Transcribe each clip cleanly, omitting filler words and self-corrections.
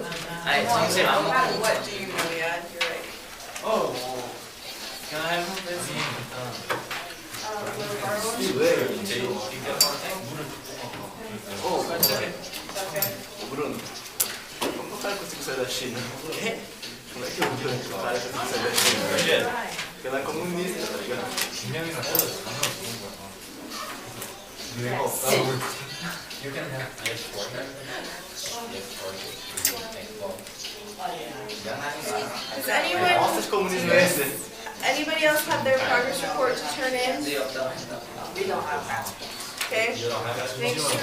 What do you really add? You're right. Oh, can I have this? 물은 컴퓨터 così sei da Cina. Che? Non è che un fare così sei da Cina. Che la comunista, raga. 분명히나 떨어져. 유행어 없다. You can have yes for that. Yes for Does anyone, Nossa, comunismo é esse? anybody else have their progress report to turn in? We don't have that. Okay. Make sure.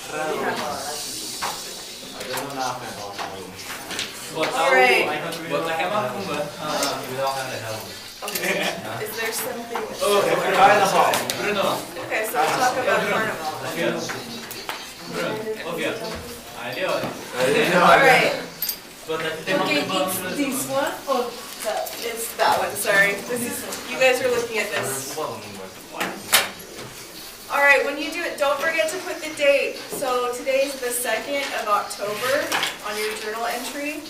We have Alright. What the hell? We don't have the help. Okay. Is there something? Carnaval. Bruno. Okay, so let's talk about carnival. Alright. this one or that? It's that one, sorry. This is, you guys are looking at this one. Alright, when you do it, don't forget to put the date. So today's the 2nd of October on your journal entry.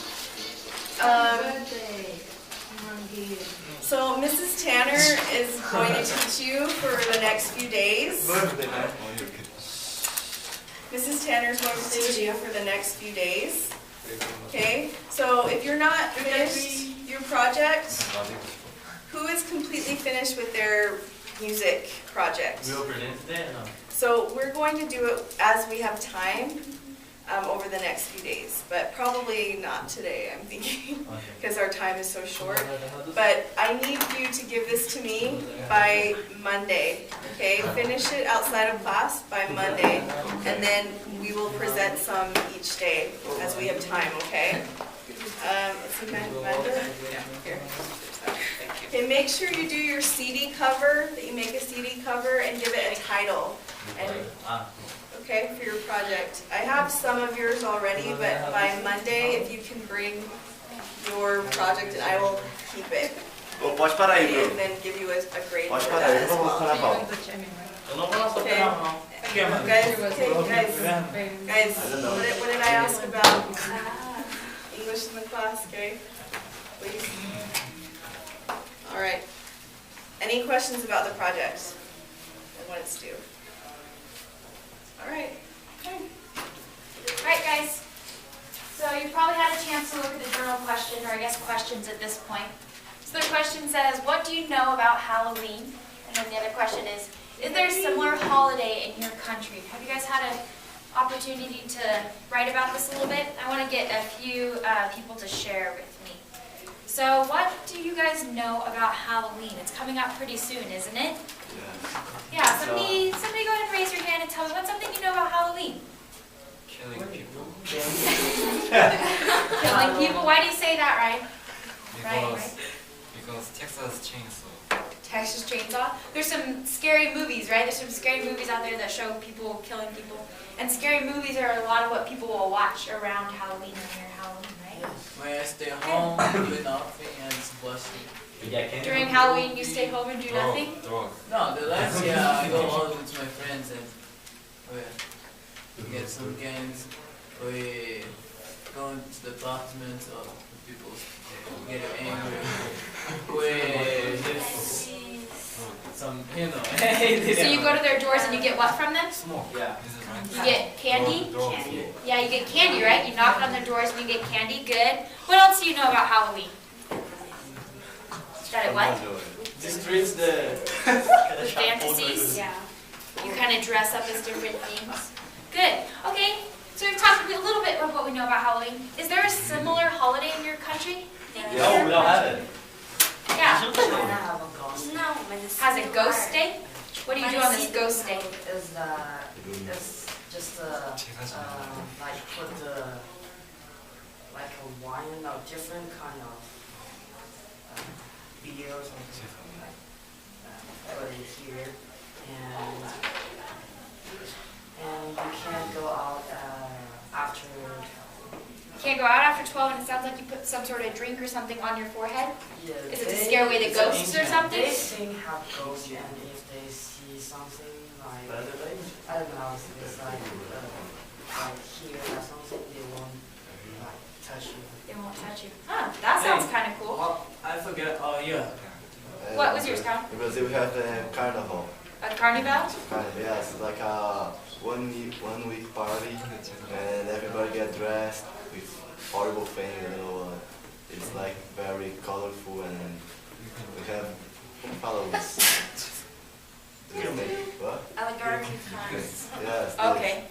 So Mrs. Tanner is going to teach you for the next few days. Mrs. Tanner is going to teach you for the next few days. Okay, so if you're not finished your project, who is completely finished with their music project? We'll present today. So we're going to do it as we have time over the next few days, but probably not today, I'm thinking, because our time is so short. But I need you to give this to me by Monday, okay? Finish it outside of class by Monday, and then we will present some each day as we have time, okay? It's Amanda? Yeah, here. Okay, make sure you do your CD cover, that you make a CD cover and give it a title. And okay, for your project. I have some of yours already, but by Monday, if you can bring your project, and I will keep it. Oh, pode parar aí, And bro. then give you a grade Pode for parar that aí, as vamos well. carnaval. Okay. Guys, what did I ask about English in the class, okay? Please. All right. Any questions about the project and what it's due? All right. Okay. Alright guys, so you probably had a chance to look at the journal question, or I guess questions at this point. So the question says, what do you know about Halloween? And then the other question is there a similar holiday in your country? Have you guys had an opportunity to write about this a little bit? I want to get a few people to share with me. So what do you guys know about Halloween? It's coming up pretty soon, isn't it? Yeah, somebody go ahead and raise your hand and tell me what's something you know about Halloween. Killing people. Killing people? Why do you say that, Ryan? Because Texas Chainsaw. Texas Chainsaw. There's some scary movies, right? There's some scary movies out there that show people killing people. And scary movies are a lot of what people will watch around Halloween and near Halloween, right? When I stay home, do nothing, and it's blessing. During Halloween, you stay home and do nothing? No, the last year I go out with my friends and we get some games. We go into the apartments of people get angry. We just some, you know. So you go to their doors and you get what from them? Yeah. You get candy? Yeah, you get candy, right? You knock on their doors and you get candy. Good. What else do you know about Halloween? Got it what? The streets, the Fantasies? Yeah. You kind of dress up as different things. Good. Okay. So we've talked a little bit about what we know about Halloween. Is there a similar holiday in your country? No, we don't have it. Yeah. have a ghost. No. Has a ghost day? What do you do on this ghost day? Is just like put like a wine or different kind of beer or something like that. Put it here and you can't go out after. You can't go out after 12 and it sounds like you put some sort of drink or something on your forehead? Yeah, Is it to scare away the ghosts or something? They think have ghosts, and if they see something like I don't know, it's like here or something, they won't sounds kind of cool. Oh, I forgot. Oh yeah. What was yours, Carl? In Brazil we have the carnival. A carnival? Carnival, yes, like a one week party, and everybody get dressed with horrible things, you know. It's like very colorful, and we have followers. What? Allegorical cars. Yes. Okay.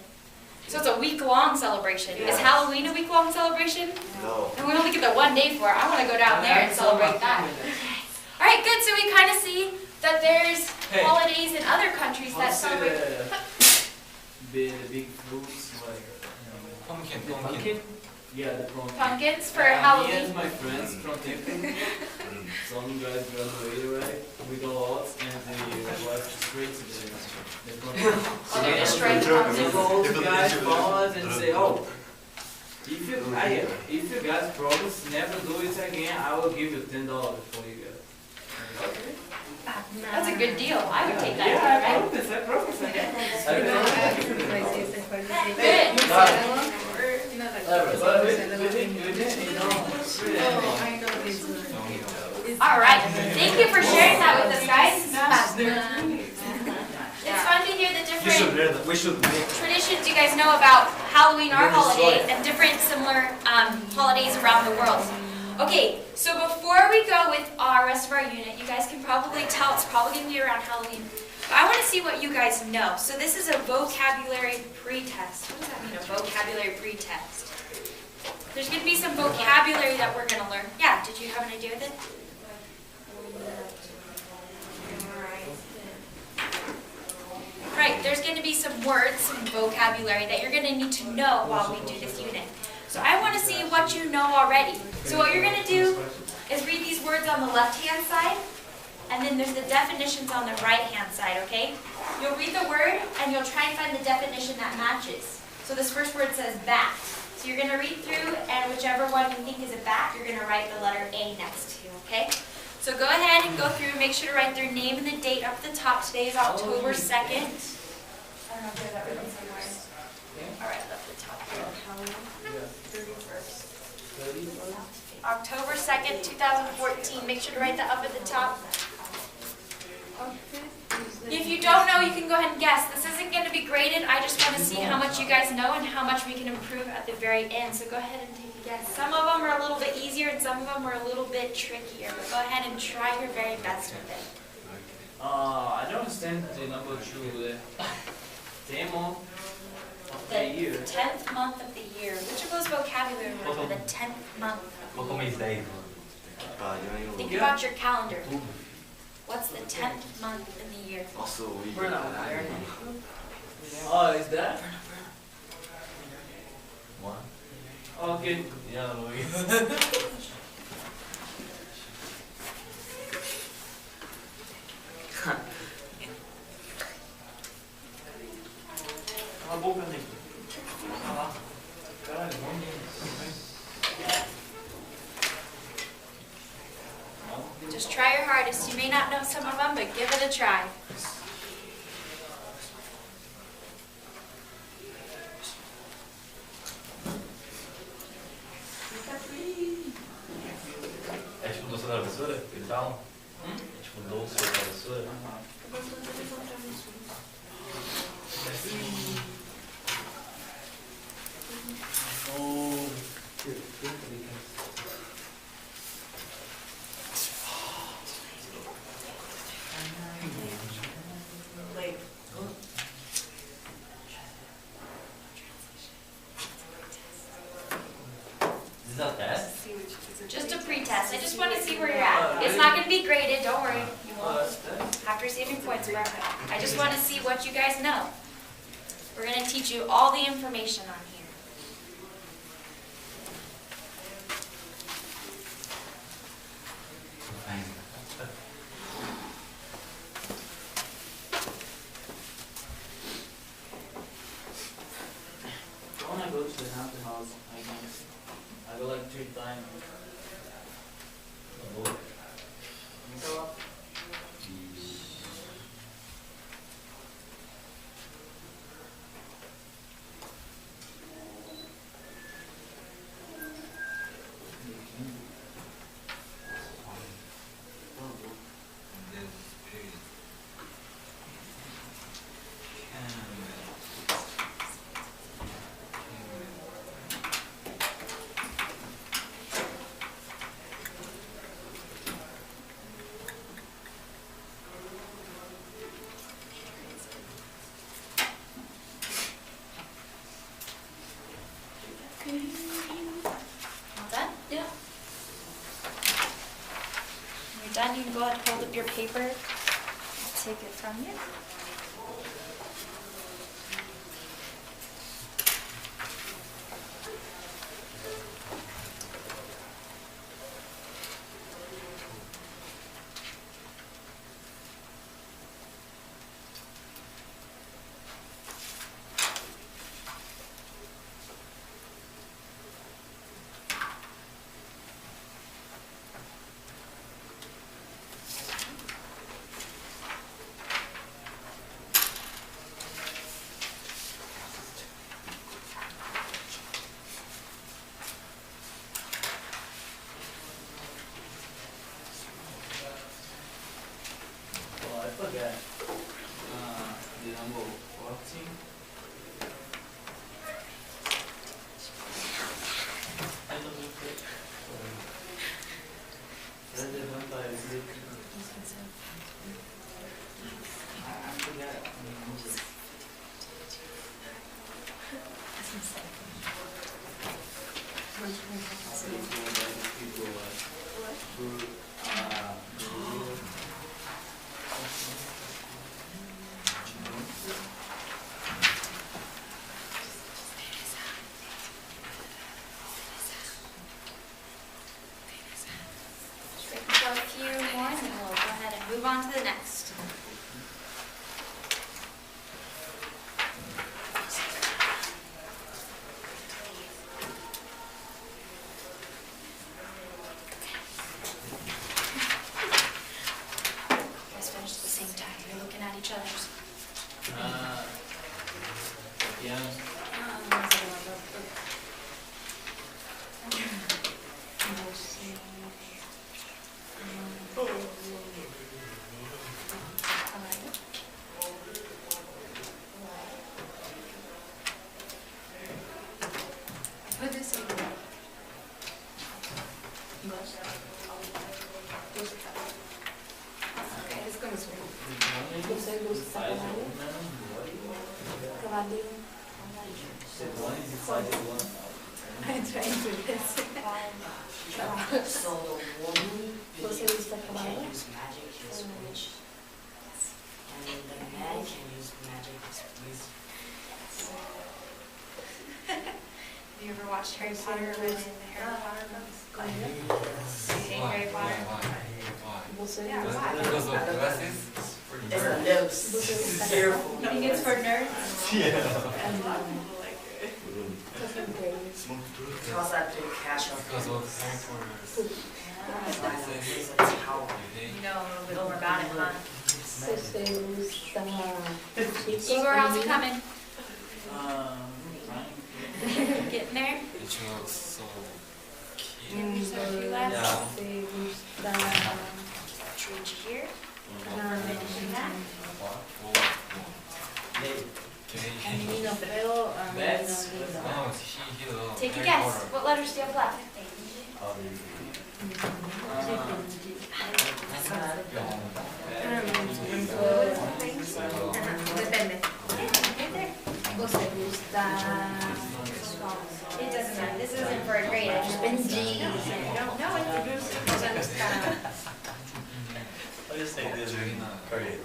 So it's a week-long celebration. Is Yes. Halloween a week-long celebration? No. And we only get the one day for it. I want to go down there and celebrate that. All right, good. So we kind of see that there's Hey. holidays in other countries that Also celebrate. the big fruits like Pumpkin, the pumpkin. Yeah, the pumpkin. Pumpkins for Me and Halloween. my friends from Temple, some guys graduated, right? We go out and they watch straight to the pumpkin. Oh, they're just straight So pumpkins. those guys call us and say, oh, if you guys promise never do it again, I will give you $10 for you guys. Okay. That's a good deal. I would take that. Yeah, I right? promise, I promise. Good. But we didn't, you know. All right. Thank you for sharing that with us, guys. It's fun to hear the different we should make traditions you guys know about Halloween, our holiday, and different similar holidays around the world. Okay, so before we go with our rest of our unit, you guys can probably tell it's probably going to be around Halloween. But I want to see what you guys know. So this is a vocabulary pre-test. What does that mean, a vocabulary pre-test? There's going to be some vocabulary that we're going to learn. Yeah, did you have an idea with it? Right, there's going to be some words, some vocabulary that you're going to need to know while we do this unit. So I want to see what you know already. So what you're going to do is read these words on the left-hand side, and then there's the definitions on the right-hand side, okay? You'll read the word, and you'll try and find the definition that matches. So this first word says bat. So you're going to read through, and whichever one you think is a bat, you're going to write the letter A next to, okay? So go ahead and go through, make sure to write their name and the date up at the top. Today is October 2nd. I don't know if there's that written somewhere. All right, up the top here. October 2nd, 2014. Make sure to write that up at the top. If you don't know, you can go ahead and guess. This isn't going to be graded. I just want to see how much you guys know and how much we can improve at the very end. So go ahead and take a guess. Some of them are a little bit easier and some of them are a little bit trickier. But go ahead and try your very best with it. I don't understand the number 2 there. Demo of the year. 10th month of the year. Which of those vocabulary words are the 10th month of the year? Think about your calendar. What's the 10th month in the year? Also, we Oh, is that? one. Okay. Yeah, we. Cala a boca, Nico. Caralho, vamos. Just try your hardest. You may not know some of them, but give it a try. É tipo doce da travessura? Ele fala? É tipo doce da travessura? Oh. This is a test? Just a pretest. I just want to see where you're at. It's not going to be graded. Don't worry. You won't have to receive any points for it. I just want to see what you guys know. We're going to teach you all the information on here. When I go to the haunted house, I go like 3 times. Então, done, you can go ahead and hold up your paper. I'll take it from you. Well, I forgot the number 14. I don't know if it- Red Vampire is it? I forgot the number. Just waiting for a few more, and then we'll go ahead and move on to the next. You guys finished at the same time. You're looking at each other's. Yeah. What is it? Es como su ¿Você gusta caballo? Caballo. I'm trying to guess. So the woman Você gusta can caballo? use magic, his witch, and the man can use magic, his wizard. Have you ever watched Harry Potter or read any of the Harry Potter books? You hate Harry Potter? Você Yeah, gusta why? Because of glasses? It's the nose. Você gusta Careful. You think it's for nerds? Because I pay cash on Because of Harry Potter. It's a tower. You know a little bit more about it, huh? Você gusta Igor, how's it coming? Fine. Getting there? It looks so cute. You just have a few left? Yeah. Você gusta Change here. Finishing that. Menino feo, menino lindo. Oh, he Take a Harry guess. Potter. What letters do you have left? Depende. Right there. Você gusta It doesn't matter. This isn't for a grade. I just Benji. No, it's a boost. I'll just say this in Korean.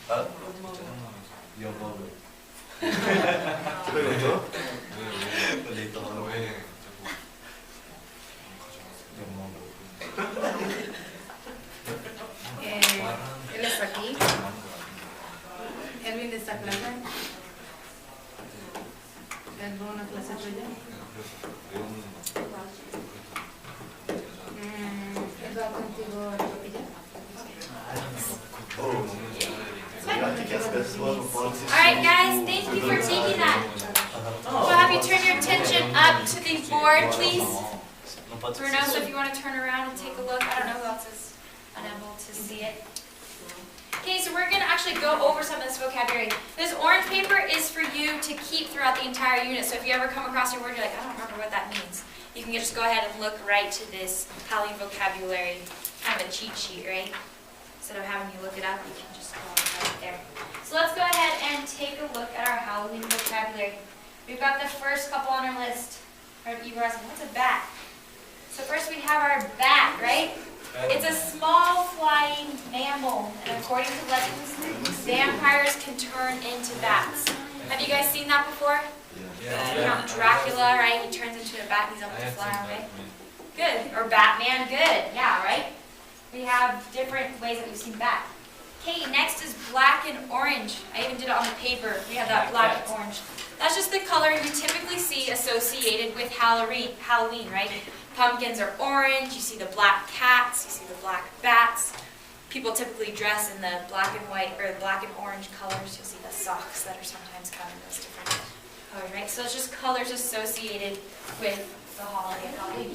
Huh? Your mother. 그래요? Later on. 왜 Your mother. Él está aquí. Él viene de esta clase. Él va a una clase tuya. Él va contigo a la capilla. Eu acho que as pessoas não podem se Alright guys, thank you for taking that. We'll have you turn your attention up to the board, please. Bruno, so if you want to turn around and take a look, I don't know who else is unable to see it. Okay, so we're going to actually go over some of this vocabulary. This orange paper is for you to keep throughout the entire unit. So if you ever come across a word you're like, I don't remember what that means, you can just go ahead and look right to this Halloween vocabulary, kind of a cheat sheet, right? Instead of having you look it up, you can just go right there. So let's go ahead and take a look at our Halloween vocabulary. We've got the first couple on our list. Igor asking, what's a bat? So first we have our bat, right? It's a small flying mammal, and according to legends, vampires can turn into bats. Have you guys seen that before? Count Dracula, right? He turns into a bat and he's able to fly away. Good. Or Batman, good. Yeah, right? We have different ways that we've seen bat. Okay, next is black and orange. I even did it on the paper. We have that black and orange. That's just the color you typically see associated with Halloween, right? Pumpkins are orange, you see the black cats, you see the black bats. People typically dress in the black and white or the black and orange colors. You'll see the socks that are sometimes come in those different colors, right? So it's just colors associated with the holiday of Halloween.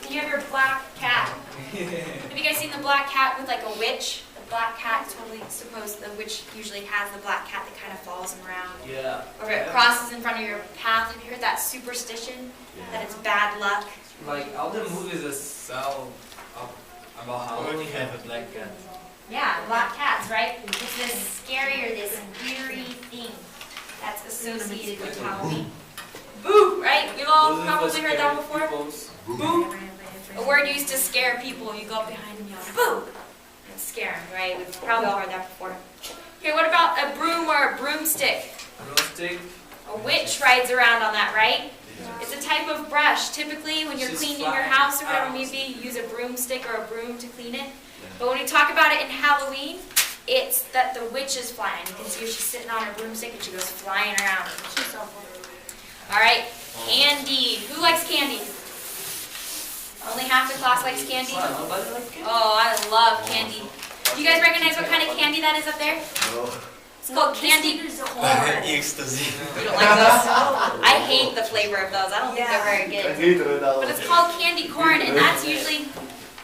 And you have your black cat. Have you guys seen the black cat with like a witch? The black cat, totally suppose the witch usually has the black cat that kind of follows him around. Yeah. Or it crosses in front of your path. Have you heard that superstition? That it's bad luck? Like all the movies that sell about Halloween have a black cat. Yeah, black cats, right? It's this scary or this eerie thing that's associated with Halloween. Boo, right? We've all probably heard that before. Boo. A word used to scare people. You go up behind them and yell, boo, and scare them, right? We've probably all heard that before. Okay, what about a broom or a broomstick? Broomstick. A witch rides around on that, right? It's a type of brush. Typically, when you're cleaning your house or whatever, maybe you use a broomstick or a broom to clean it. But when we talk about it in Halloween, it's that the witch is flying. You can see her, she's sitting on her broomstick and she goes flying around. All right, candy. Who likes candy? Only half the class likes candy? Oh, I love candy. Do you guys recognize what kind of candy that is up there? No. It's called candy corn. Ecstasy. You don't like those? I hate the flavor of those. I don't think they're very good. But it's called candy corn, and that's usually,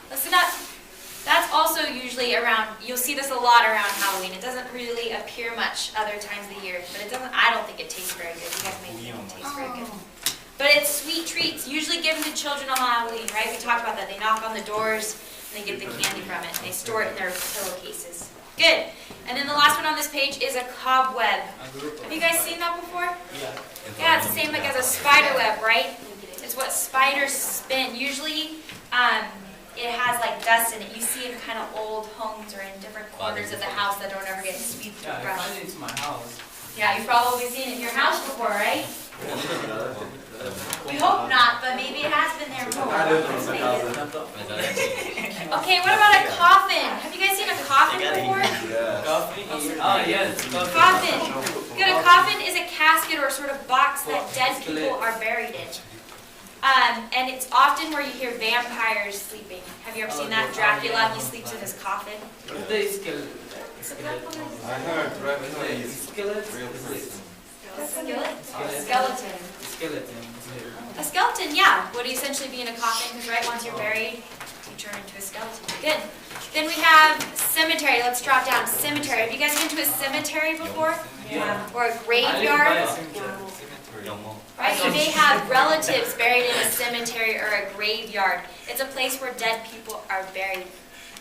that's also usually around, you'll see this a lot around Halloween. It doesn't really appear much other times of the year, but it doesn't, I don't think it tastes very good. You guys may think it tastes very good. But it's sweet treats, usually given to children on Halloween, right? We talked about that. They knock on the doors, and they get the candy from it, and they store it in their pillowcases. Good. And then the last one on this page is a cobweb. Have you guys seen that before? Yeah, it's the same like as a spider web, right? It's what spiders spin. Usually, it has like dust in it. You see in kind of old homes or in different corners of the house that don't ever get swept Yeah, with I brush. find it in my house. Yeah, you've probably seen it in your house before, right? We hope not, but maybe it has been there before. Okay, what about a coffin? Have you guys seen a coffin before? Coffee? Oh, yes. Coffin. Good, a coffin is a casket or sort of box that dead people are buried in. And it's often where you hear vampires sleeping. Have you ever seen that? Dracula, he sleeps in his coffin. The skeleton. I heard Skeleton. A skeleton? Skeleton. Skeleton. A skeleton, yeah, would essentially be in a coffin, because right once you're buried, you turn into a skeleton. Good. Then we have cemetery. Let's drop down. Cemetery. Have you guys been to a cemetery before? Yeah. Or a I live by graveyard? a cemetery. Right, you may have relatives buried in a cemetery or a graveyard. It's a place where dead people are buried.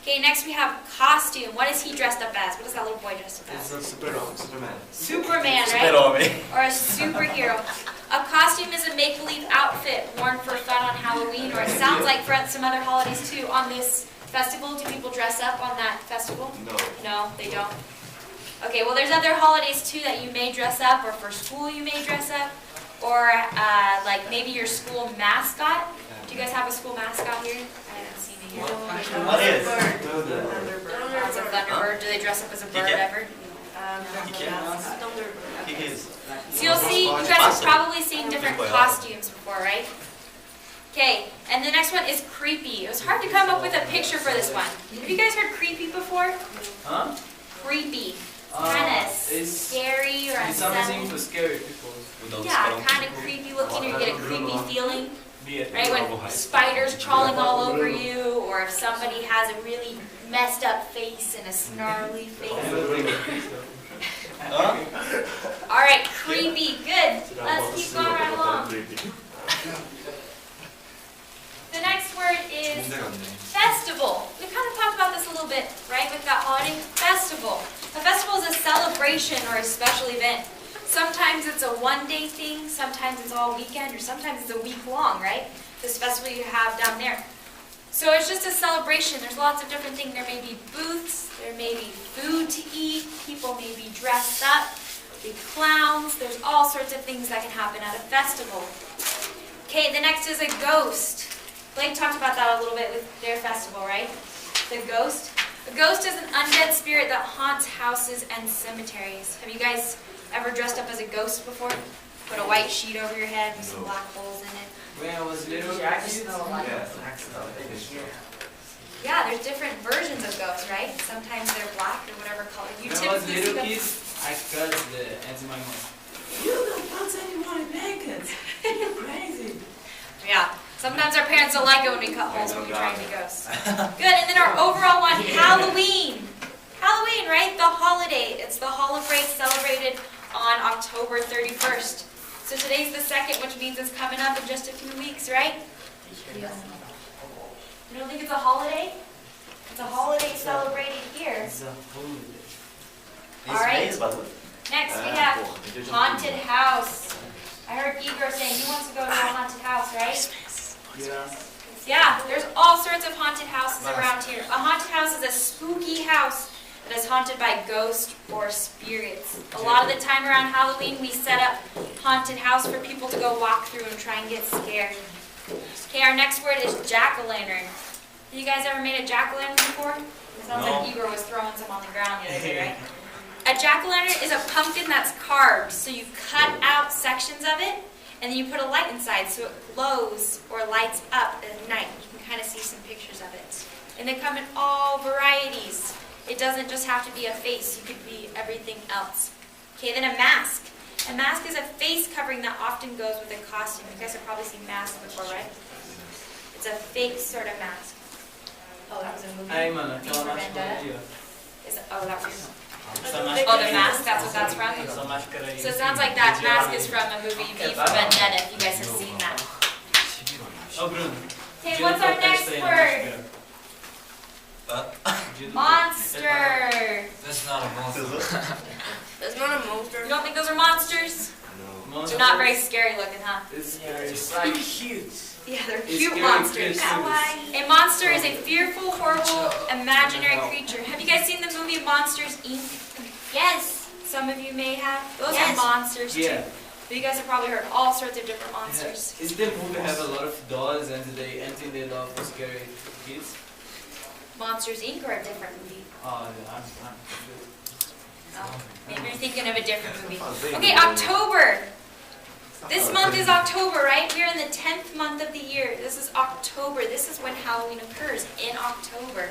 Okay, next we have costume. What is he dressed up as? What is that little boy dressed up as? Superman. Superman, right? Or a superhero. A costume is a make-believe outfit worn for fun on Halloween, or it sounds like for some other holidays too. On this festival, do people dress up on that festival? No. No, they don't. Okay, well there's other holidays too that you may dress up, or for school you may dress up, or like maybe your school mascot. Do you guys have a school mascot here? I haven't seen it yet. What is? It's a thunderbird. Do they dress up as a bird ever? So you'll see, you guys have probably seen different costumes before, right? Okay, and the next one is creepy. It was hard to come up with a picture for this one. Have you guys heard creepy before? Huh? Creepy. Kind of It's scary or something unsettling. for scary people. Yeah, kind of creepy looking, or you get a creepy feeling. Yeah. Right, when spiders crawling all over you, or if somebody has a really messed up face and a snarly face. All right, creepy, good. Let's keep going right along. The next word is festival. We kind of talked about this a little bit, right, with that holiday. Festival. A festival is a celebration or a special event. Sometimes it's a one-day thing, sometimes it's all weekend, or sometimes it's a week long, right? This festival you have down there. So it's just a celebration. There's lots of different things. There may be booths, there may be food to eat, people may be dressed up, be clowns. There's all sorts of things that can happen at a festival. Okay, the next is a ghost. Blake talked about that a little bit with their festival, right? The ghost. A ghost is an undead spirit that haunts houses and cemeteries. Have you guys ever dressed up as a ghost before? Put a white sheet over your head with some No. black holes in it. When I was little, Yeah, I just know like Yeah. black stuff. Yeah, there's different versions of ghosts, right? Sometimes they're black or whatever color. You when I was typically see little them. kids, I cut the ends in my mouth. You don't put any more blankets. You're crazy. Yeah. Sometimes our parents don't like it when we cut holes when we try and be ghosts. Good, and then our overall one, Halloween. Halloween, right? The holiday. It's the holiday celebrated on October 31st. So today's the 2nd, which means it's coming up in just a few weeks, right? You don't think it's a holiday? It's a holiday celebrated here. It's a holiday. All right. Esse mês, bagulho. Next we Ah, have porra, entendi. haunted house. I heard Igor saying he wants to go to a haunted house, right? Yeah. Yeah, there's all sorts of haunted houses around here. A haunted house is a spooky house that is haunted by ghosts or spirits. A lot of the time around Halloween, we set up haunted house for people to go walk through and try and get scared. Okay, our next word is jack-o'-lantern. Have you guys ever made a jack-o'-lantern before? It sounds like Igor was throwing some on the ground the other day, right? A jack-o'-lantern is a pumpkin that's carved. So you cut out sections of it, and then you put a light inside so it glows or lights up at night. You can kind of see some pictures of it. And they come in all varieties. It doesn't just have to be a face. You could be everything else. Okay, then a mask. A mask is a face covering that often goes with a costume. You guys have probably seen masks before, right? It's a fake sort of mask. Oh, that was a movie? Ai, mano, aquela For máscara Vendetta? ali, ó. Oh, that was... Essa Oh, máscara the mask? That's what that's from? Essa máscara aí. So it sounds like that mask is from a movie, V for Vendetta, if you guys have seen that. Ó, Bruno. Okay, dia what's do our teu next teste aí na word? máscara. Dia do Monster. That's not a monster. That's not a monster. You don't think those are monsters? No. Monster. They're not very scary looking, huh? It's scary. It's like huge. Yeah, they're It's cute scary monsters. creatures. A monster is a fearful, horrible, imaginary creature. Have you guys seen the movie Monsters, Inc.? Yes. Some of you may have. Those Yes. are monsters, too. Yeah. But you guys have probably heard all sorts of different monsters. Is the movie have a lot of dolls and they anything they love for scary kids? Monsters, Inc. or a different movie? Oh, yeah, I'm confused. Oh, maybe you're thinking of a different movie. Okay, October. This month is October, right? We're in the 10th month of the year. This is October. This is when Halloween occurs, in October.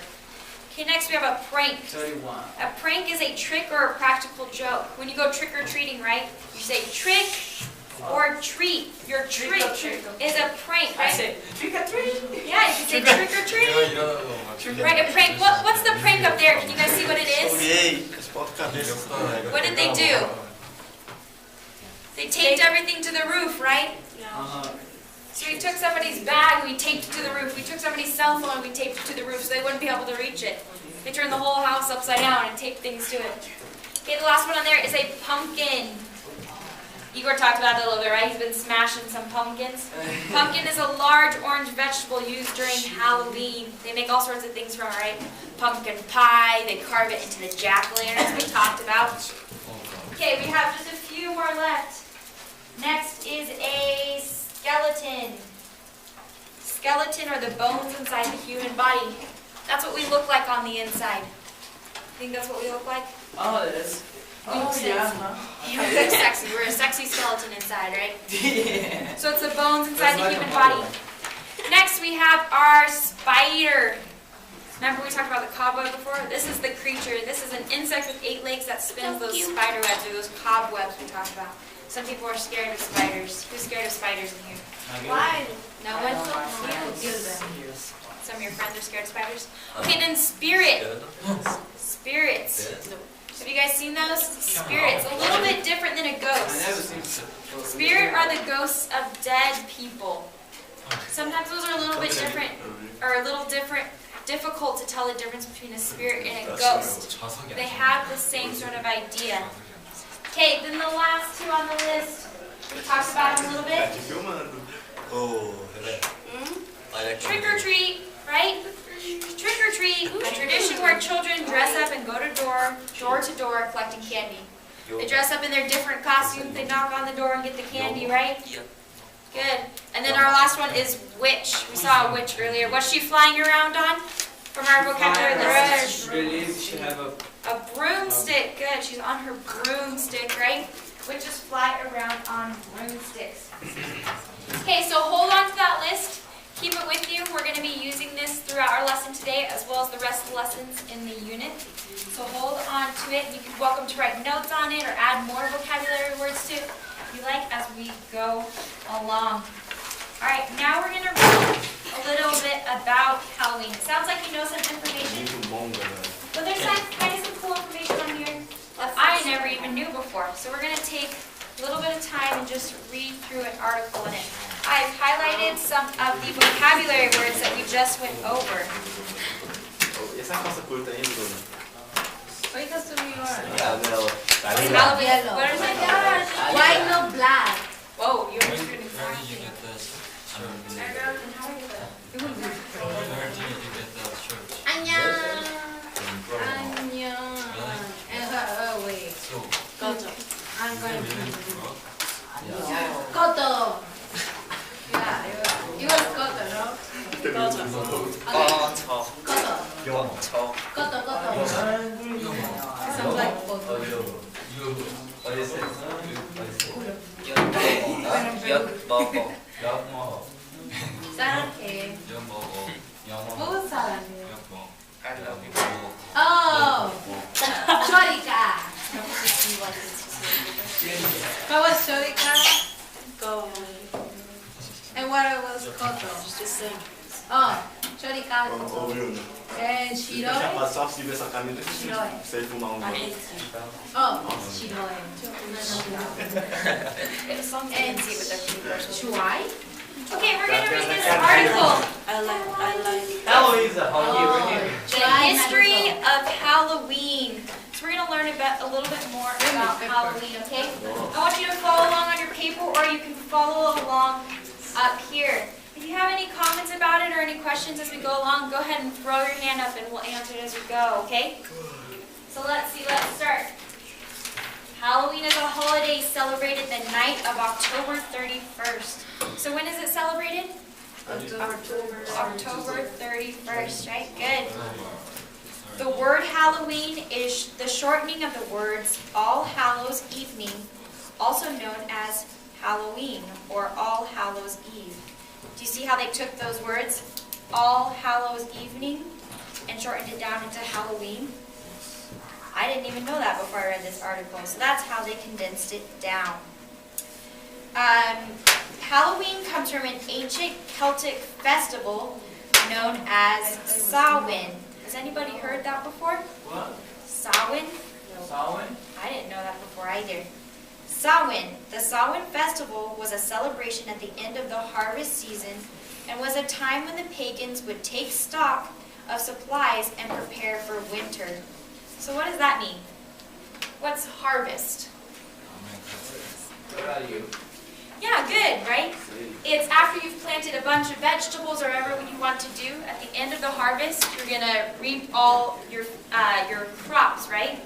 Okay, next we have a prank. 31. A prank is a trick or a practical joke. When you go trick-or-treating, right? You say trick or treat. Your Trick trick or treat. is a prank, I right? say trick or treat. Yeah, you can say trick or treat. Right, a prank. What's the prank up there? Can you guys see what it is? Olhei, resposta cabeça. What did they do? They taped everything to the roof, right? So we took somebody's bag and we taped it to the roof. We took somebody's cell phone and we taped it to the roof so they wouldn't be able to reach it. They turned the whole house upside down and taped things to it. Okay, the last one on there is a pumpkin. Igor talked about it a little bit, right? He's been smashing some pumpkins. Pumpkin is a large orange vegetable used during Halloween. They make all sorts of things from it, right? Pumpkin pie, they carve it into the jack-o'-lanterns we talked about. Okay, we have just a few more left. Next is a skeleton. Skeleton are the bones inside the human body. That's what we look like on the inside. Think that's what we look like? Oh, that's. Oh, Sexy. yeah. Huh? Yeah, we look sexy. We're a sexy skeleton inside, right? Yeah. So it's the bones inside That's the like human a body. model. Next we have our spider. Remember we talked about the cobweb before? This is the creature. This is an insect with 8 legs that spins those spider webs or those cobwebs we talked about. Some people are scared of spiders. Who's scared of spiders in here? Why? No one? Some of your friends are scared of spiders? Okay, then spirit. Spirits. Have you guys seen those? Spirits. A little bit different than a I never ghost. seen. Spirit are the ghosts of dead people. Sometimes those are a little bit different, or a little difficult to tell the difference between a spirit and a ghost. They have the same sort of idea. Okay, then the last two on the list, we talked about them a little bit. Tá te filmando. Ô, Rebeca. Olha aqui. Trick or treat, right? right? Trick or treat, a tradition where children dress up and go to door to door collecting candy. They dress up in their different costumes, they knock on the door and get the candy, right? Yep. Good. And then our last one is witch. We saw a witch earlier. What's she flying around on from our vocabulary list? Really, she have a A broomstick. Good. She's on her broomstick, right? Witches fly around on broomsticks. Okay, so hold on to that list. Keep it with you. We're going to be using this throughout our lesson today as well as the rest of the lessons in the unit. So hold on to it. You can welcome to write notes on it or add more vocabulary words to it if you like as we go along. All right, now we're going to read a little bit about Halloween. It sounds like you know some information. But there's kind of some cool information on here that I never even knew before. So we're going to take a little bit of time and just read through an article in it. I've highlighted some of the vocabulary words that we just went over. Essa calça curta aí, Bruno? Oi, Kasumi-san. Canela. Halloween. Yellow. What is it? Gosh. Why no black? Whoa, you're Where doing did you get this? How do I get that? It will be Where great. did you get that shirt? Annyeong. Annyeong. Wait. So, I'm going really? to... Koto. Yeah, it was Koto, no? Koto. Koto. Koto. Sounds like Koto. What is it? 사랑해. 영어. 뭐 사랑해? I love you. Oh, Shorika. What was Shorika? And what was Koto? Oh, Shorika. Ô, Bruno. And Eu Shiroi? tinha passado se ver essa camisa Shiroi. pra ele fumar um. Oh, Shiroi. It's something you can see with their fingers. Shuai? Okay, we're going to read this article. Halloween's a holiday. The history of Halloween. So we're going to learn a little bit more about Halloween, okay? I want you to follow along on your paper or you can follow along up here. If you have any comments about it or any questions as we go along, go ahead and throw your hand up and we'll answer it as we go, okay? So let's see, let's start. Halloween is a holiday celebrated the night of October 31st. So when is it celebrated? October 31st, right? Good. The word Halloween is the shortening of the words All Hallows Evening, also known as Halloween or All Hallows Eve. Do you see how they took those words, All Hallows Evening, and shortened it down into Halloween? I didn't even know that before I read this article, so that's how they condensed it down. Halloween comes from an ancient Celtic festival known as Samhain. Has anybody heard that before? What? Samhain? Samhain? I didn't know that before either. Samhain. The Samhain festival was a celebration at the end of the harvest season and was a time when the pagans would take stock of supplies and prepare for winter. So what does that mean? What's harvest? What about you? Yeah, good, right? It's after you've planted a bunch of vegetables or whatever you want to do. At the end of the harvest, you're going to reap all your crops, right?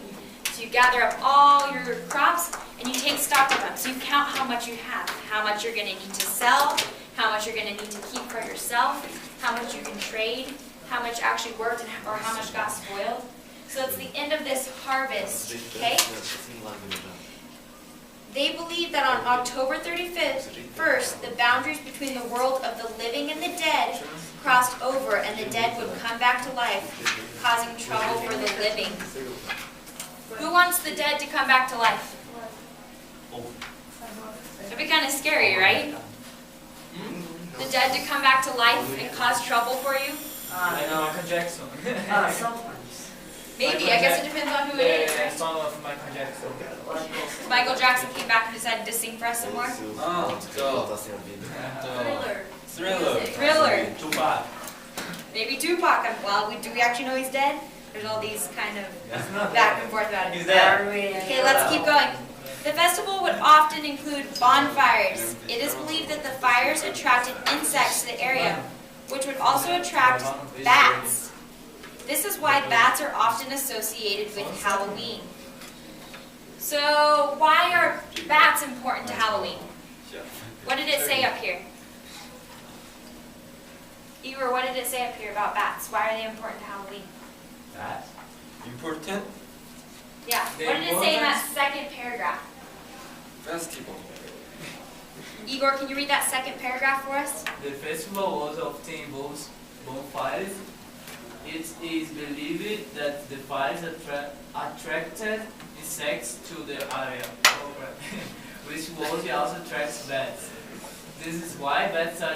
So you gather up all your crops and you take stock of them. So you count how much you have, how much you're going to need to sell, how much you're going to need to keep for yourself, how much you can trade, how much actually worked, or how much got spoiled. So it's the end of this harvest, okay? They believe that on October 31st, the boundaries between the world of the living and the dead crossed over and the dead would come back to life, causing trouble for the living. Who wants the dead to come back to life? It'd be kind of scary, right? The dead to come back to life and cause trouble for you? I know, Michael Jackson. Maybe, I guess it depends on who it is, Yeah, right? song of Michael Jackson. Michael Jackson came back and decided to sing for us some more. Oh, go. Thriller. Thriller. Tupac. Maybe Tupac. Well, do we actually know he's dead? There's all these kind of back and forth about it. He's dead. Okay, let's keep going. The festival would often include bonfires. It is believed that the fires attracted insects to the area. which would also attract bats. This is why bats are often associated with Halloween. So why are bats important to Halloween? What did it say up here? Igor, what did it say up here about bats? Why are they important to Halloween? That? Important Yeah, what did it say in that second paragraph? festival. Igor, can you read that second paragraph for us? The festival also often involves bonfires. It is believed that the fires attracted insects to the area, which also attracts bats. This is why bats are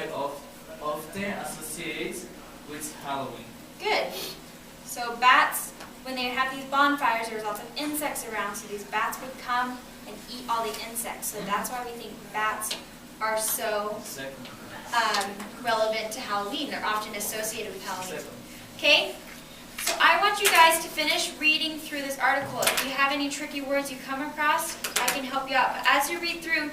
often associated with Halloween. Good. So bats, when they have these bonfires, there's lots of insects around, so these bats would come and eat all the insects. So that's why we think bats are so relevant to Halloween. They're often associated with Halloween. Okay? So I want you guys to finish reading through this article. If you have any tricky words you come across, I can help you out. But as you read through,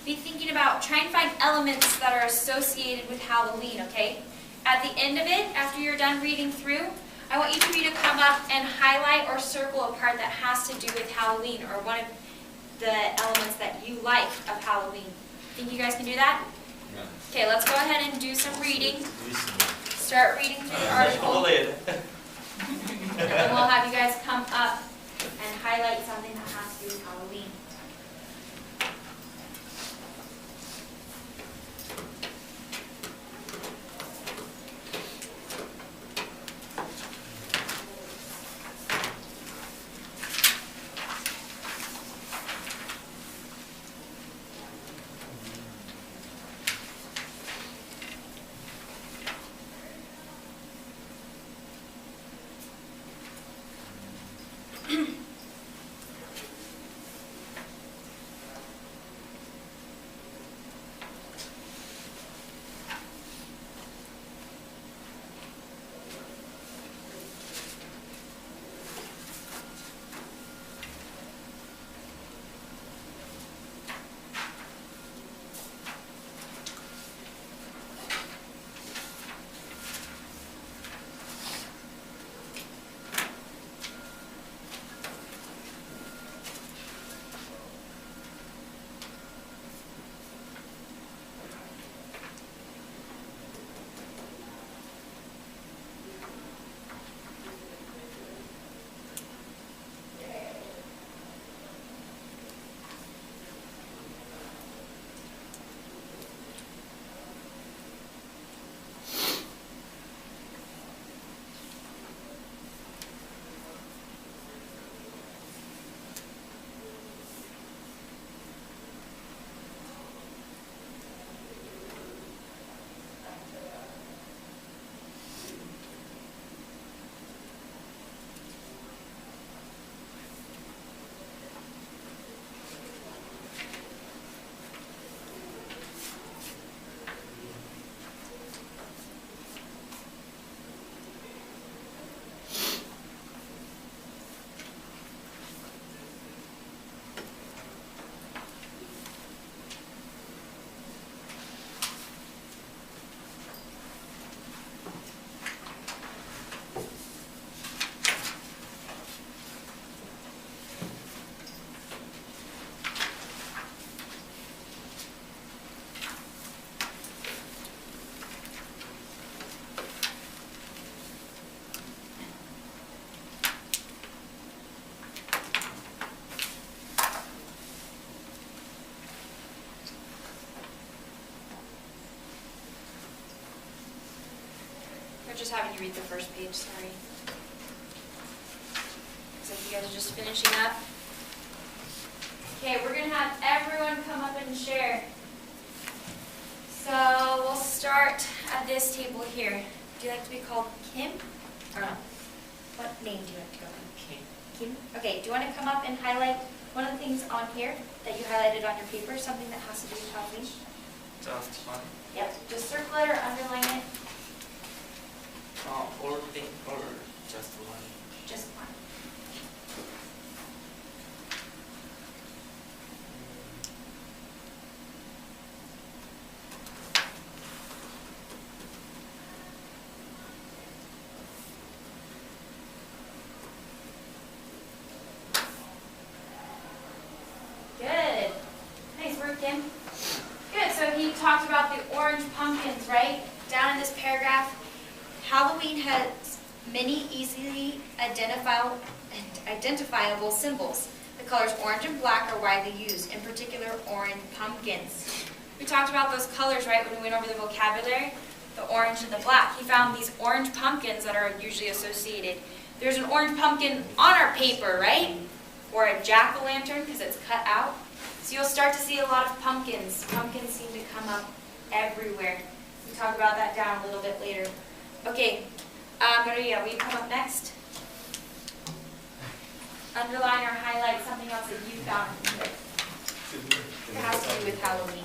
be thinking about trying to find elements that are associated with Halloween, okay? At the end of it, after you're done reading through, I want each of you to come up and highlight or circle a part that has to do with Halloween or one of the elements that you like of Halloween. Think you guys can do that? Yeah. Okay, let's go ahead and do some reading. Start reading through the article. And then we'll have you guys come up and highlight something that has to do with Halloween. We're just having you read the first page, sorry. So you guys are just finishing up. Okay, we're going to have everyone come up and share. So we'll start at this table here. Do you like to be called Kim? Or no? What name do you like to go by? Kim. Kim? Okay, do you want to come up and highlight one of the things on here that you highlighted on your paper, something that has to do with Halloween? Just one. Yep, just circle it or underline it. Or thing, or just one. Just one. Halloween has many easily identifiable symbols. The colors orange and black are widely used, in particular orange pumpkins. We talked about those colors, right, when we went over the vocabulary? The orange and the black. He found these orange pumpkins that are usually associated. There's an orange pumpkin on our paper, right? Or a jack-o'-lantern because it's cut out. So you'll start to see a lot of pumpkins. Pumpkins seem to come up everywhere. We'll talk about that down a little bit later. Okay, Maria, will you come up next? Underline or highlight something else that you found here. It has to do with Halloween.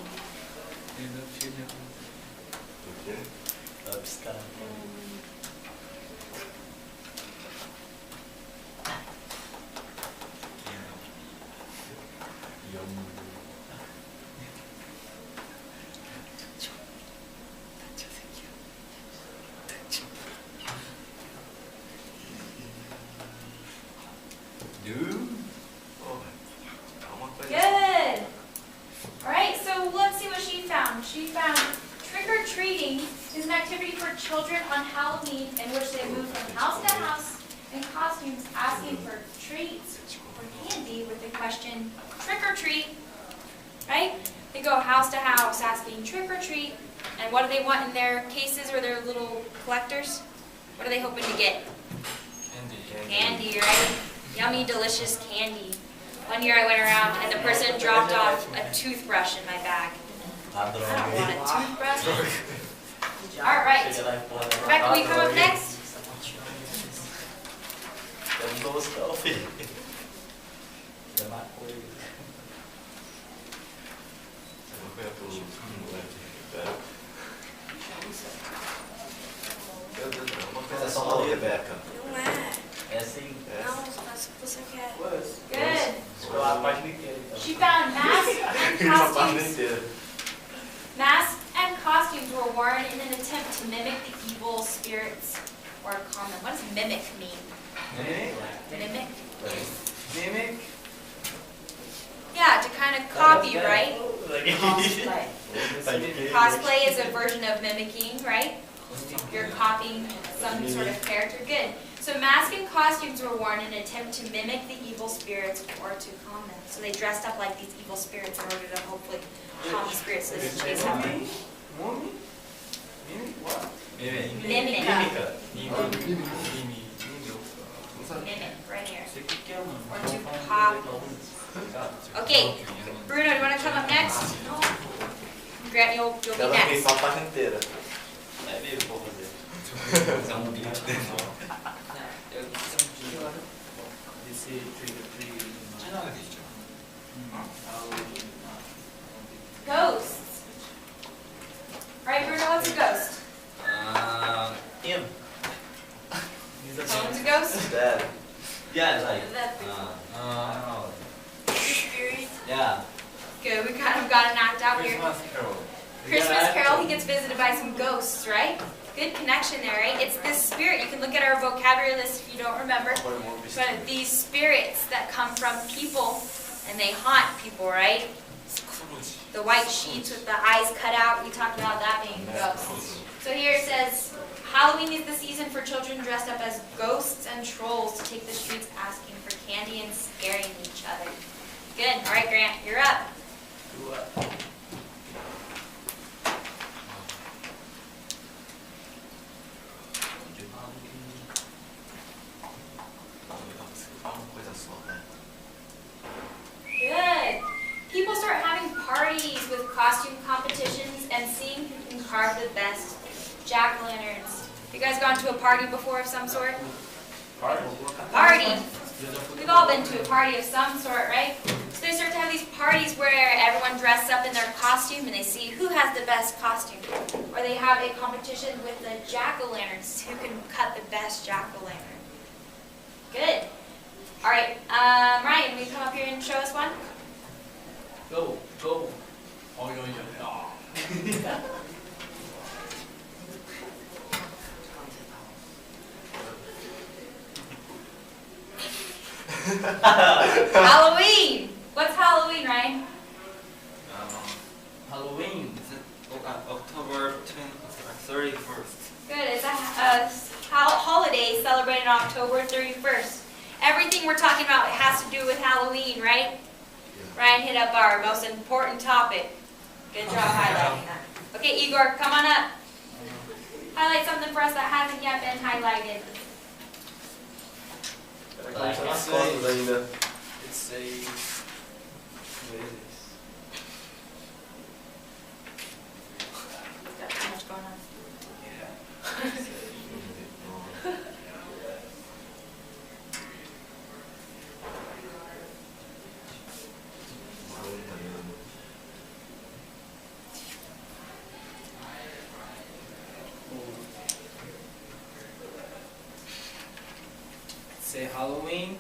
Good. All right, so let's see what she found. She found trick-or-treating is an activity for children on Halloween in which they move from house to house in costumes asking for treats or candy with the question, trick or treat, right? They go house to house asking trick or treat, and what do they want in their cases or their little collectors? What are they hoping to get? Candy, right? Yummy, delicious candy. One year I went around and the person dropped off a toothbrush in my bag. I don't want a toothbrush. All right. Rebecca, will you come up next? Só Rebeca. Não é. É assim. Não, você quer. Good. A página inteira. She found masks and A página costumes. inteira. Masks and costumes were worn in an attempt to mimic the evil spirits or calm them. What does mimic mean? Mimic? Mimic? Yeah, to kind of copy, right? Cosplay is a version of mimicking, right? You're copying some sort of character. Good. So masks and costumes were worn in an attempt to mimic the evil spirits or to calm them. So they dressed up like these evil spirits in order to hopefully calm the spirits so they can chase them. Mumi? Mimic what? Mimic. Mímica. Mimic, right here. Or to copy. Okay, Bruno, do you want to come up next? Grant, you'll be Ela fez next. só a página inteira. É mesmo, vou fazer. É um vídeo dentro. Esse trick-or-treat. De nada, gente. Ghosts. Right, Bruno, what's a ghost? Him. Someone's a ghost? Dad. Yeah, like. Spirit. Yeah. Good, we kind of got an act out here. Christmas Carol. Christmas Carol, he gets visited by some ghosts, right? Good connection there, right? It's this spirit. You can look at our vocabulary list if you don't remember. But these spirits that come from people, and they haunt people, right? The white sheets with the eyes cut out, we talked about that being ghosts. So here it says, Halloween is the season for children dressed up as ghosts and trolls to take the streets asking for candy and scaring each other. Good. All right, Grant, you're up. Uma coisa só, né? Good. People start having parties with costume competitions and seeing who can carve the best jack-o'-lanterns. You guys gone to a party before of some sort? Party. We've all been to a party of some sort, right? So they start to have these parties where everyone dresses up in their costume and they see who has the best costume. Or they have a competition with the jack-o'-lanterns, who can cut the best jack-o'-lantern. Good. All right, Ryan, will you come up here and show us one? Go. Oh, yo. Halloween! What's Halloween, Ryan? Halloween. October 31st. Good. It's a holiday celebrated on October 31st. Everything we're talking about has to do with Halloween, right? Ryan hit up our most important topic. Good job highlighting that. Okay, Igor, come on up. Highlight something for us that hasn't yet been highlighted. It's a. What is this? It's got too much going on. Say Halloween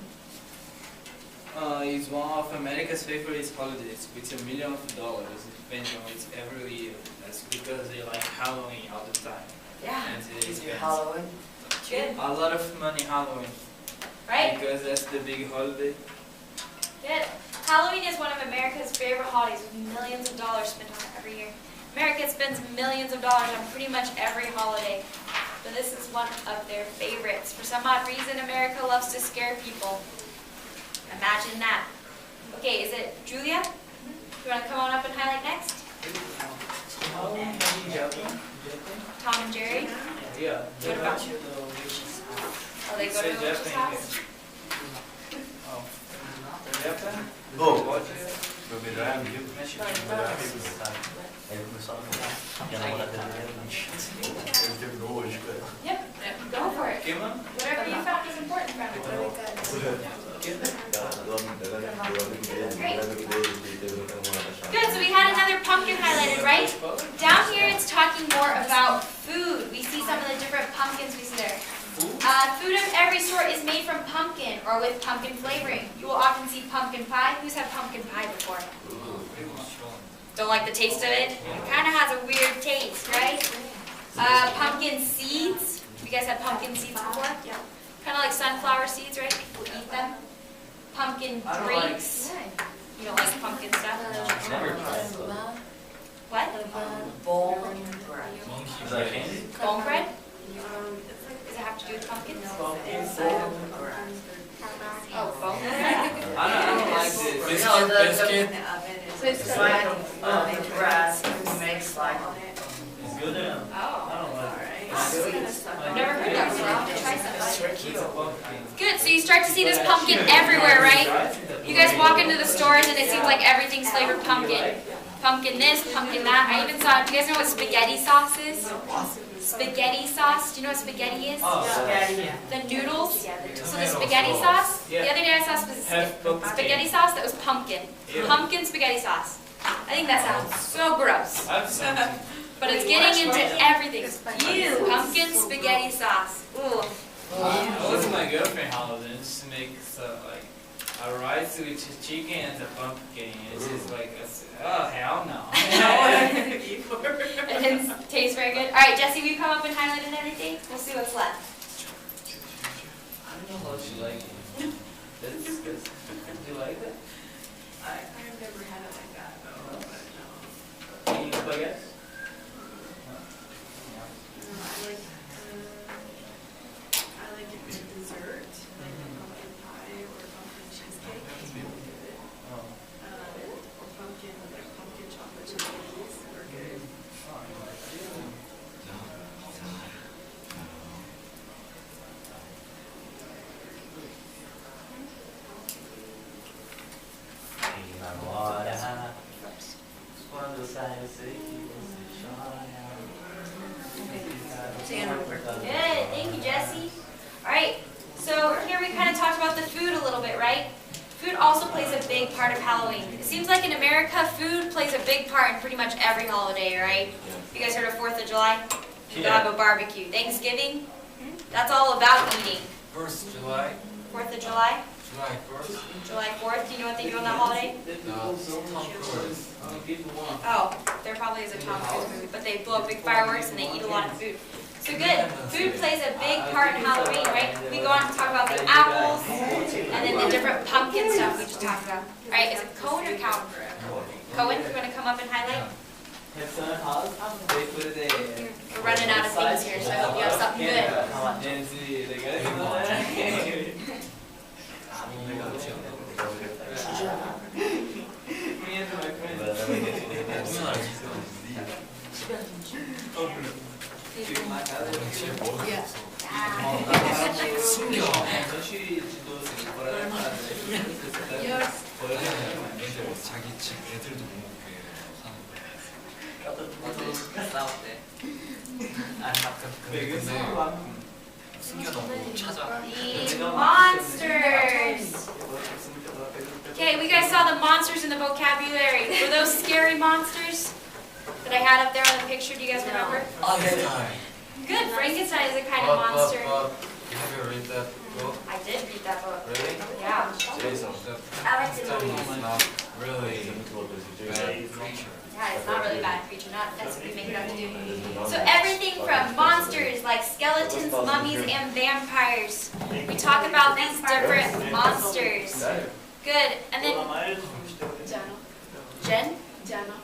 is one of America's favorite holidays with $1 million. It depends on it every year. That's because they like Halloween all the time. Yeah. And they Is your spend Halloween? Good. a lot of money Halloween. Right? Because that's the big holiday. Good. Halloween is one of America's favorite holidays with millions of dollars spent on it every year. America spends millions of dollars on pretty much every holiday. But this is one of their favorites. For some odd reason, America loves to scare people. Imagine that. Okay, is it Julia? You want to come on up and highlight next? Halloween in Japan? Tom and Jerry? Yeah. What about you? Oh, they go to the witch's house? Oh. Japan? Oh, Meu melhor amigo. Meu melhor amigo, sabe? Aí ele começou a namorar. E a namorada dele era mentira. Ele terminou hoje com ela. Yep. Go for it. Okay, man. Whatever you found is important, friend. Good, so we had another pumpkin highlighted, right? Down here it's talking more about food. We see some of the different pumpkins we see there. Food of every sort is made from pumpkin or with pumpkin flavoring. You will often see pumpkin pie. Who's had pumpkin pie before? Don't like the taste of it? It kind of has a weird taste, right? Pumpkin seeds. You guys had pumpkin seeds before? Yeah. Kind of like sunflower seeds, right? People eat them. Pumpkin I don't like- drinks. You don't like pumpkin stuff? Never tried. What? Bone Is that candy? Bone bread? Does it have to do with pumpkins? Oh, bone bread? I don't like this. No, Biscuit. It's like grass makes like. It's good enough. Oh, I don't like it. I've never heard that before. I'll have to try some. It's a pumpkin. Good, so you start to see this pumpkin everywhere, right? You guys walk into the stores and it seems like everything's flavored pumpkin. Pumpkin this, pumpkin that. I even saw, do you guys know what spaghetti sauce is? Spaghetti sauce, do you know what spaghetti is? The noodles. So the spaghetti sauce, the other day I saw spaghetti sauce that was pumpkin. Pumpkin spaghetti sauce. I think that sounds so gross. I've seen it. But it's getting into everything. Ew, pumpkin spaghetti sauce. Ooh. I was my girlfriend holiday just to make like a rice with chicken and a pumpkin. It's just like, oh hell no. It didn't taste very good. All right, Jesse, will you come up and highlight and everything? We'll see what's left. I don't know how she like it. That's good. Do you like it? I've never had it like that, though, but no. Can you spaghetti? I like it with dessert, like pumpkin pie or pumpkin cheesecake. It's really good. Oh. Or pumpkin chocolate chip cookies are good. E agora, quando sai eu sei que você chora. Good, thank you, Jesse. All right, so here we kind of talked about the food a little bit, right? Food also plays a big part of Halloween. It seems like in America, food plays a big part in pretty much every holiday, right? You guys heard of 4th of July? You'll have a barbecue. Thanksgiving? That's all about eating. 1st of July. 4th of July? July 1st. July 4th? Do you know what they do on that holiday? No, Tom Cruise. Oh, there probably is a Tom Cruise movie, but they blow up big fireworks and they eat a lot of food. So good. Food plays a big part in Halloween, right? We go on to talk about the apples and then the different pumpkin stuff we just talked about. All right, is it Cohen or Cowan? Cohen, you want to come up and highlight? have some house. They put the. We're running out of things here, so I hope you have something good. And see, they got it. Me and my friends. 자기 집 애들도 못 먹게 하는 거야. 숨겨놓고 찾아. The monsters. Okay, we guys saw the monsters in the vocabulary. Were those scary monsters that I had up there on the picture? Do you guys remember? Good. Frankenstein is a kind of monster. Have you read that book? I did read that book. Really? Yeah. Jason. I like to It's not really Jason. bad creature. Yeah, it's not really bad creature. Not that's what we make it up to do. So everything from monsters like skeletons, mummies, and vampires. We talk about these different monsters. Good. And then Jen? Jana?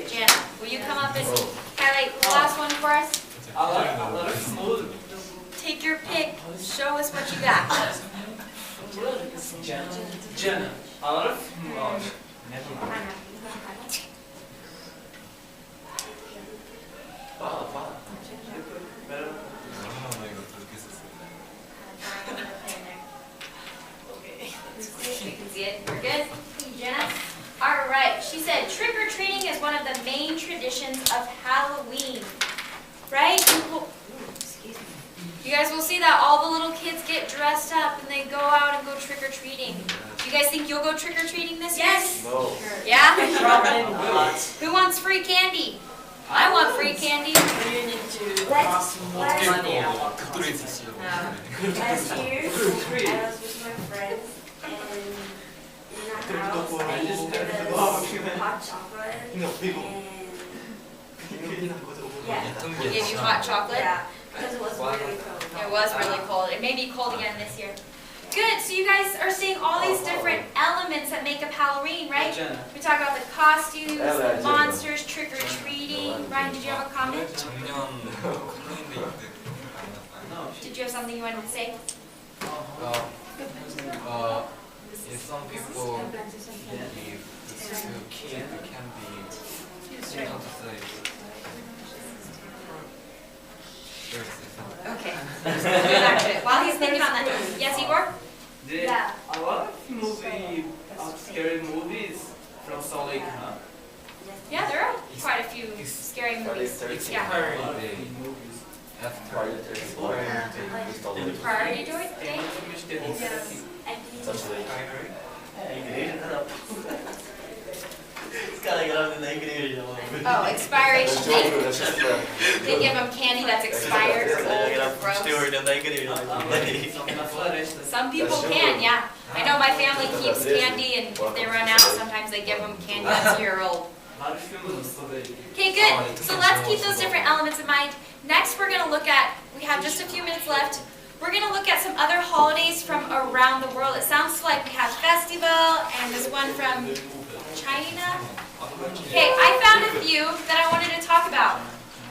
Jana, will you come up and highlight the last one for us? Take your pick. Show us what you got. Jenna. A lot of. 이거 그렇게 썼어요. You can see it. We're good? Thank you, Jenna. All right. She said trick-or-treating is one of the main traditions of Halloween. Right? Excuse me. You guys will see that all the little kids get dressed up and they go out and go trick-or-treating. You guys think you'll go trick-or-treating this year? Yes. No. Yeah? Who wants free candy? I want free candy. Last 그들이 있었어요. year, I was with my friends and in the house I used hot chocolate and We gave you hot chocolate? yeah, because it was really cold. It was really cold. It may be cold again this year. Good. So you guys are seeing all these different elements that make up Halloween, right? We talk about the costumes, the monsters, trick-or-treating. Ryan, did you have a comment? 작년 할로윈데이 때 Did you have something you wanted to say? some people believe the kid can be how to say Okay. Let's go back to it. While he's thinking on that. Yes, Igor? Yeah. A lot of scary movies from Salt Lake, huh? Yeah, there are quite a few scary movies. Yeah. Priority Day? Oh, expiration date. They give them candy that's expired, old, gross. Some people can, yeah. I know my family keeps candy, and if they run out, sometimes they give them candy that's a year old. Okay, good. So let's keep those different elements in mind. Next, we're going to look at, we have just a few minutes left, we're going to look at some other holidays from around the world. It sounds like we have festival, and this one from China. Okay, I found a few that I wanted to talk about.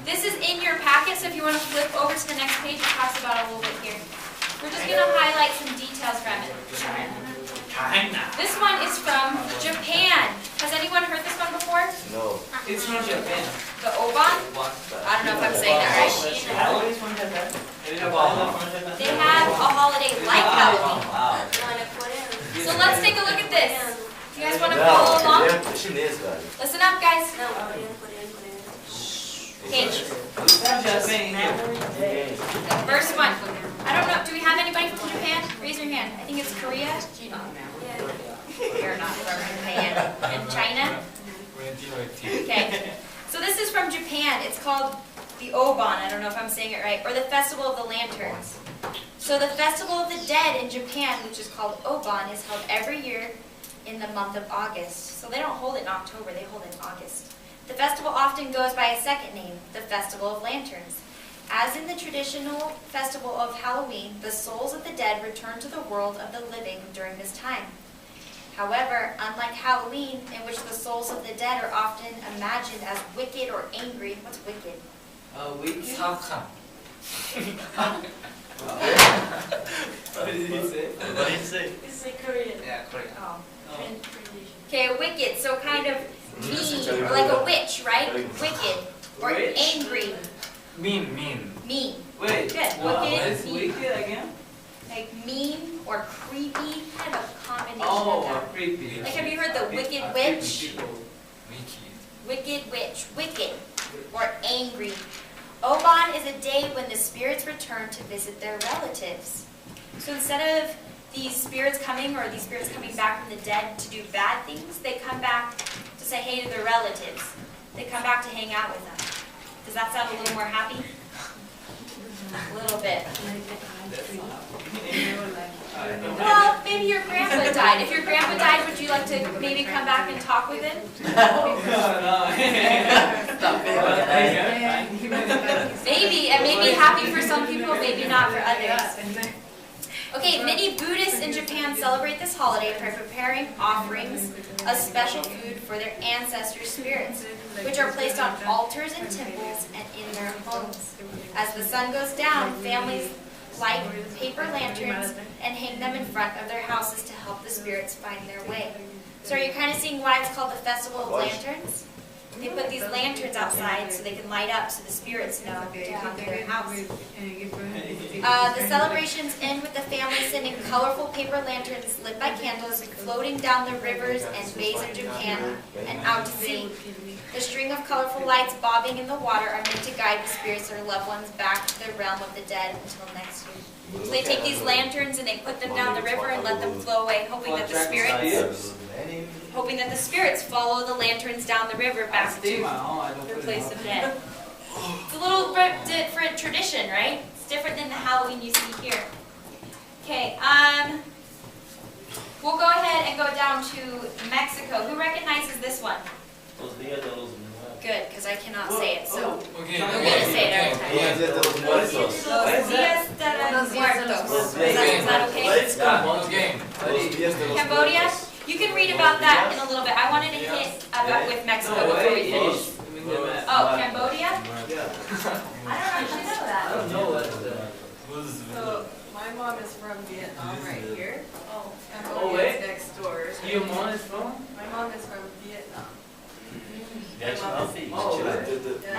This is in your packet, so if you want to flip over to the next page, it talks about it a little bit here. We're just going to highlight some details from it. This one is from Japan. Has anyone heard this one before? No. It's from Japan. The Oban? I don't know if I'm saying that right. They have a holiday like Halloween. So let's take a look at this. You guys want to follow along? Listen up, guys. Page. First one. I don't know. Do we have anybody from Japan? Raise your hand. I think it's Korea. You're not from Japan. And China? Okay. So this is from Japan. It's called the Oban. I don't know if I'm saying it right. Or the Festival of the Lanterns. So the Festival of the Dead in Japan, which is called Oban, is held every year in the month of August. So they don't hold it in October. They hold it in August. The festival often goes by a second name, the Festival of Lanterns. As in the traditional festival of Halloween, the souls of the dead return to the world of the living during this time. However, unlike Halloween, in which the souls of the dead are often imagined as wicked or angry, what's wicked? Wicked? 사악한. What did he say? What did you say? It's like Korean. Yeah, correct. Oh. Oh. Okay, wicked, so kind of mean, or like a witch, right? Wicked, or Witch? angry, mean. mean. Wait, Good. what Wicked, is mean. wicked again? Like mean or creepy, kind of a combination Oh, of that. creepy. Like, have you heard the wicked Creepy witch? people. Wicked witch, wicked, or angry. Oban is a day when the spirits return to visit their relatives. So instead of these spirits coming, or these spirits coming back from the dead to do bad things, they come back to say hey to their relatives. They come back to hang out with them. Does that sound a little more happy? A little bit. Well, maybe your grandpa died. If your grandpa died, would you like to maybe come back and talk with him? Maybe, and maybe happy for some people, maybe not for others. Okay, many Buddhists in Japan celebrate this holiday by preparing offerings of special food for their ancestor spirits, which are placed on altars in temples and in their homes. As the sun goes down, families light paper lanterns and hang them in front of their houses to help the spirits find their way. So are you kind of seeing why it's called the Festival of Lanterns? They put these lanterns outside so they can light up so the spirits know to come to their house. The celebrations end with the family sending colorful paper lanterns lit by candles floating down the rivers and bays of Japan and out to sea. The string of colorful lights bobbing in the water are meant to guide the spirits of their loved ones back to the realm of the dead until next year. So they take these lanterns and they put them down the river and let them flow away, hoping that the spirits follow the lanterns down the river back to their place of dead. It's a little bit different tradition, right? It's different than the Halloween you see here. Okay, we'll go ahead and go down to Mexico. Who recognizes this one? Good, because I cannot say it, so I'm going to say it every time. Los Días de los Muertos. Is that okay? Cambodia? You can read about that in a little bit. I wanted to hit about with Mexico before we finish. Oh, Cambodia? I don't actually know that. I don't know what So, my mom is from Vietnam right here. Oh, Cambodia wait. is next door. Your mom is from? My mom is from Vietnam.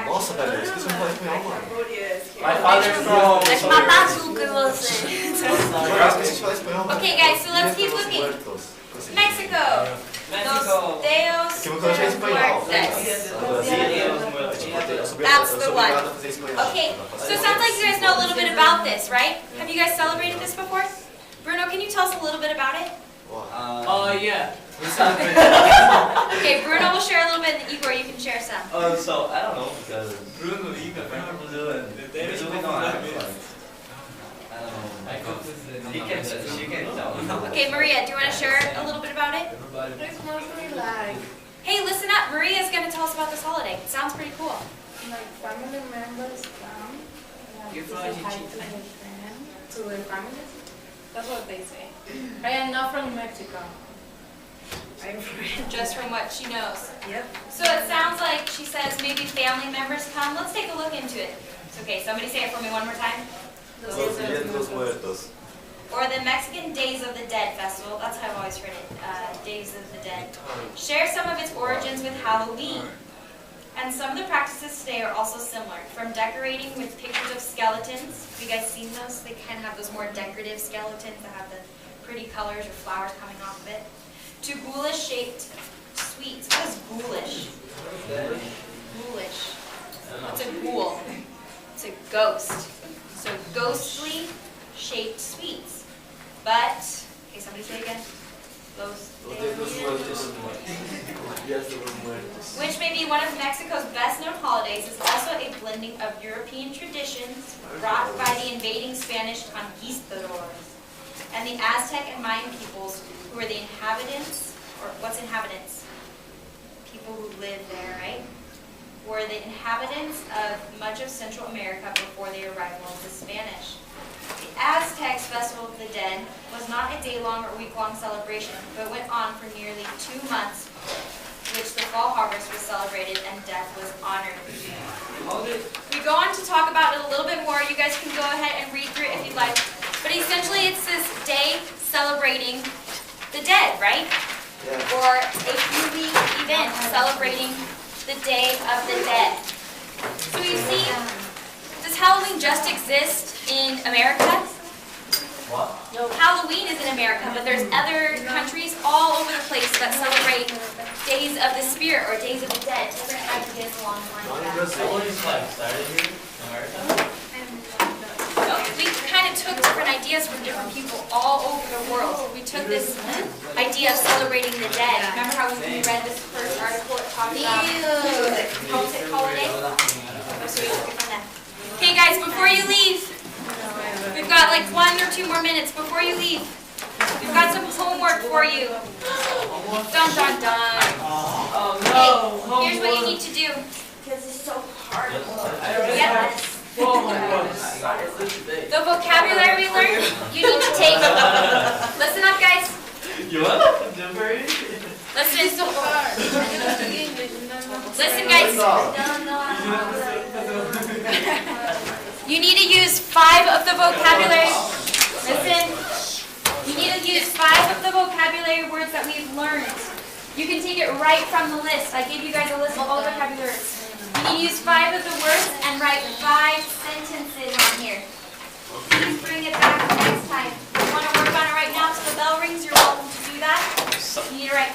Nossa, velho, esqueci de falar espanhol, mano. Cambodia is here. My father's from. Let's matar tudo que você. Eu esqueci de falar espanhol, mano. Okay, guys, so let's keep looking. Mexico. Los Deos Que eu não achei espanhol. That's the one. Okay, so it sounds like you guys know a little bit about this, right? Have you guys celebrated this before? Bruno, can you tell us a little bit about it? Oh, yeah. Okay, Bruno will share a little bit, and Igor, you can share some. So I don't know because Bruno from Brazil and Brazil we don't have like, I don't know. She can tell. Okay, Maria, do you want to share a little bit about it? It's mostly like Hey, listen up. Maria's going to tell us about this holiday. It sounds pretty cool. family members come. You're from to say hi to their friends, to their families. That's what they say. I am not from Mexico. I'm from Just from what she knows. Yep. So it sounds like she says maybe family members come. Let's take a look into it. It's okay. Somebody say it for me one more time. Los Días de los Muertos. Or the Mexican Days of the Dead Festival. That's how I've always heard it. Days of the Dead. Share some of its origins with Halloween. And some of the practices today are also similar. From decorating with pictures of skeletons. Have you guys seen those? They kind of have those more decorative skeletons that have the pretty colors or flowers coming off of it. To ghoulish-shaped sweets. What is ghoulish? Ghoulish. What's a ghoul? It's a ghost. So ghostly shaped sweets. But, okay, somebody say it again. Los Días de los Muertos. Días de los Muertos. Which may be one of Mexico's best known holidays, is also a blending of European traditions brought by the invading Spanish conquistadors and the Aztec and Mayan peoples who were the inhabitants, or what's inhabitants? People who lived there, right? Were the inhabitants of much of Central America before the arrival of the Spanish. The Aztecs Festival of the Dead was not a day-long or week-long celebration, but went on for nearly 2 months, which the fall harvest was celebrated and death was honored. We go on to talk about it a little bit more. You guys can go ahead and read through it if you'd like. But essentially, it's this day celebrating the dead, right? Yeah. Or a few-week event celebrating the Day of the Dead. So you see, does Halloween just exist in America? What? Halloween is in America, but there's other countries all over the place that celebrate Days of the Spirit or Days of the Dead. Different ideas along the line of that. So what is like started here in America? So we kind of took different ideas from different people all over the world. We took this idea of celebrating the dead. Remember how we read this first article? It talked about Celtic holiday. So we took it from them. Okay, guys, before you leave, we've got like 1 or 2 more minutes before you leave. We've got some homework for you. Dun dun dun. Oh Okay, here's what you need to do. Because it's so hard. Yes. Oh my gosh. The vocabulary we learned, you need to take. Listen up, guys. You want to do for it? Listen. So hard. Listen, guys. You need to use 5 of the vocabulary. Listen. You need to use 5 of the vocabulary words that we've learned. You can take it right from the list. I gave you guys a list of all the vocabulary words. You need to use 5 of the words and write 5 sentences on here. Please bring it back next time. If you want to work on it right now till the bell rings, you're welcome to do that. You need to write